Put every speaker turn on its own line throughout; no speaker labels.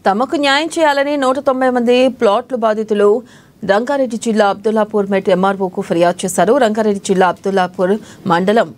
తమకు న్యాయం చేయాలని 190 మంది ప్లాట్లు బాధితులు రంగారెడ్డి జిల్లా అబ్దుల్లాపూర్ మెట్ ఎంఆర్ఓకు ఫిర్యాదు చేశారు. రంగారెడ్డి జిల్లా అబ్దుల్లాపూర్ మండలం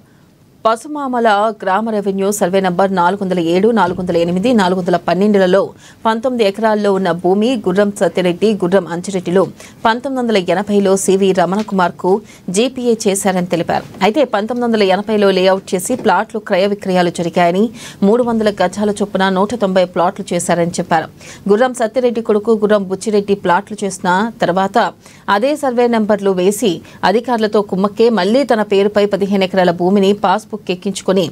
పసుమామల గ్రామ రెవెన్యూ సర్వే నంబర్ 407, 408, 412లలో 19 ఎకరాల్లో ఉన్న భూమి గుర్రం సత్యరెడ్డి, గుర్రం అంజిరెడ్డిలో 1980లో సివి రమణకుమార్కు జీపీఏ చేశారని తెలిపారు. అయితే 1980లో లేఅవుట్ చేసి ప్లాట్లు క్రయ విక్రయాలు జరిగాయని 300 గజాల చొప్పున 190 ప్లాట్లు చేశారని చెప్పారు. గుర్రం సత్యరెడ్డి కొడుకు గుర్రం బుచ్చిరెడ్డి ప్లాట్లు చేసిన తర్వాత అదే సర్వే నెంబర్లు వేసి అధికారులతో కుమ్మక్కే మళ్లీ తన పేరుపై 15 ఎకరాల భూమిని పాస్బుక్ ఎక్కించుకుని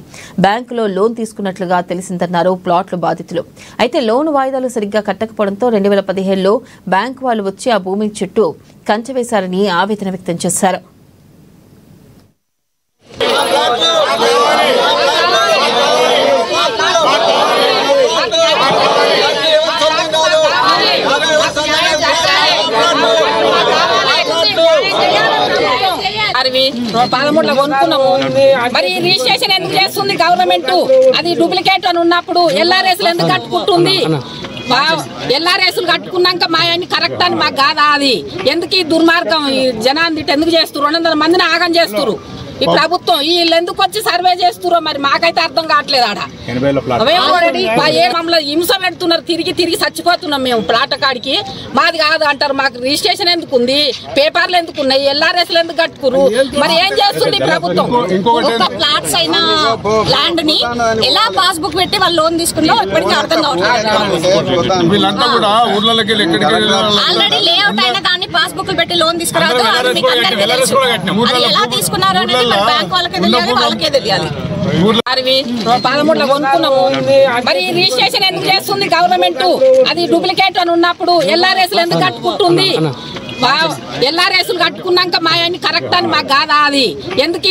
బ్యాంకులో లోన్ తీసుకున్నట్లుగా తెలిసిందన్నారు ప్లాట్లు బాధితులు. అయితే లోన్ వాయిదాలు సరిగ్గా కట్టకపోవడంతో 2015లో బ్యాంకు వాళ్ళు వచ్చి ఆ భూమి చుట్టూ కంచె వేశారని ఆవేదన వ్యక్తం చేశారు.
మరి రిజిస్ట్రేషన్ ఎందుకు చేస్తుంది గవర్నమెంట్? అది డూప్లికేట్ అని ఉన్నప్పుడు ఎల్ఆర్ఎస్ ఎందుకు కట్టుకుంటుంది? ఎల్ఆర్ఎస్లు కట్టుకున్నాక మా ఆయన కరెక్ట్ అని మాకు కాదా? అది ఎందుకు ఈ దుర్మార్గం? ఈ జనాన్ని ఎందుకు చేస్తారు? 200 మందిని ఆగం చేస్తారు ఈ ప్రభుత్వం. వీళ్ళు ఎందుకు వచ్చి సర్వే చేస్తారో మరి మాకైతే అర్థం కావట్లేదు. ఆడ హింస పెడుతున్నారు, తిరిగి తిరిగి చచ్చిపోతున్నాం మేము. ప్లాట్ కాడికి మాది కాదు అంటారు. మాకు రిజిస్ట్రేషన్ ఎందుకు ఉంది? పేపర్లు ఎందుకు ఉన్నాయి? ఎల్ఆర్ఎస్లు ఎందుకు కట్టుకురు? మరి ఏం చేస్తుంది ప్రభుత్వం?
ప్లాట్స్ అయిన ల్యాండ్ ని ఎలా పాస్బుక్ పెట్టి వాళ్ళు లోన్ తీసుకున్నా ఇప్పటికీ అర్థం కావట్లేదు. ఆల్రెడీ లేఅవుట్ అయిన దాన్ని పాస్బుక్ పెట్టి లోన్ తీసుకురాదు. ఎలా తీసుకున్నారు అనేది బ్యాంక్ వాళ్ళకే తెలియాలి, వాళ్ళకే తెలియాలి. 13లో కొనుక్కున్నాము. మరి రిజిస్ట్రేషన్ ఎందుకు చేస్తుంది గవర్నమెంట్? అది డూప్లికేట్ అని ఉన్నప్పుడు ఎల్ఆర్ఎస్లు ఎందుకు కట్టుకుంటుంది? ఎల్ఆర్ఎస్లు కట్టుకున్నాక మా ఆయన కరెక్ట్ అని మాకు కాదా? అది ఎందుకు